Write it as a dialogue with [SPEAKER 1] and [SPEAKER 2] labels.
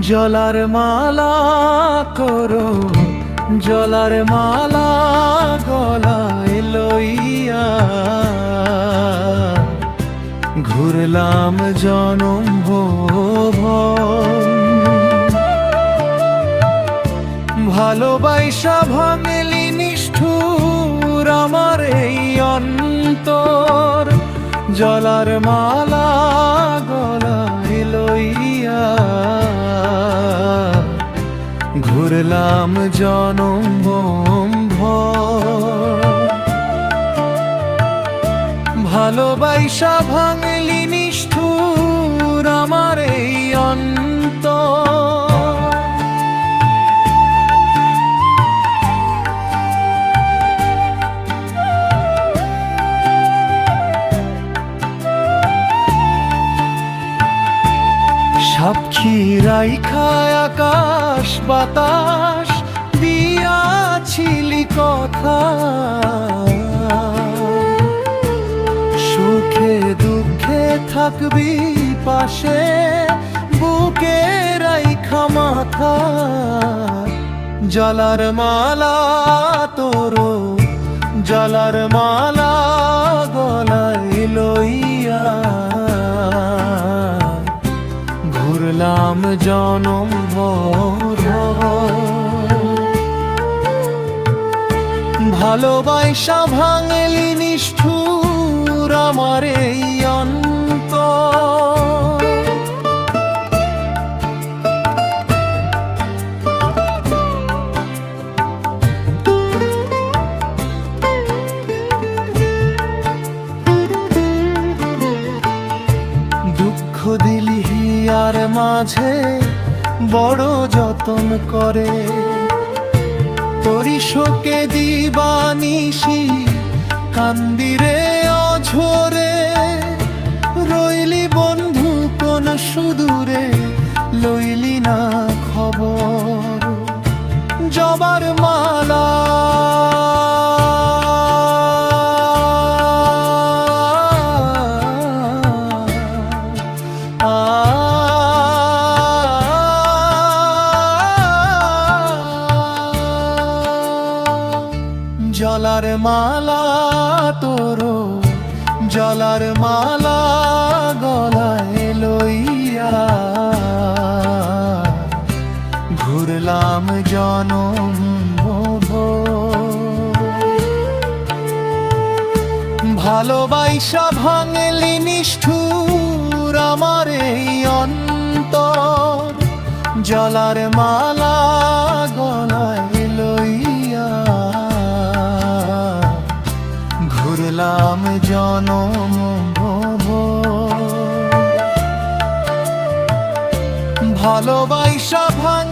[SPEAKER 1] জলার মালা করো, জলার মালা গলায় লইয়া ঘুরলাম জনম ভুবন। ভালোবাসা ভাঙলি নিষ্ঠুর আমার এই অন্তর, জলার মালা গলায় লইয়া ঘুরলাম জনম ভর। ভালোবাসা ভাঙলি নিষ্ঠুর আমার এই অন্তর। সাক্ষী রাইখায় আকাশ বাতাস দিয়াছিলি কথা, সুখে দুঃখে থাকবি পাশে বুকে রাইখা মাথা। জলার মালা তোরো, জলার মালা গলায় লইয়া ঘুরলাম জনম ভর। ভালোবাসা ভাঙলি নিষ্ঠুর আমার এই অন্তর। দুঃখ দিলি হিয়ার মাঝে বড় যতন করে, তোরি শোকে দিবানিশি কান্দিরে অঝরে। রইলি বন্ধু কোন সুদূরে, লইলি না খবর। জবার মালা জলার মালা তোরো, জলার মালা গলায় লইয়া ঘুরলাম জনম ভর। ভালোবাসা ভাঙলি নিষ্ঠুর আমার এই অন্তর, জলার মালা গলায় লইয়া ঘুরলাম জনম ভর। ভালোবাসা ভাঙ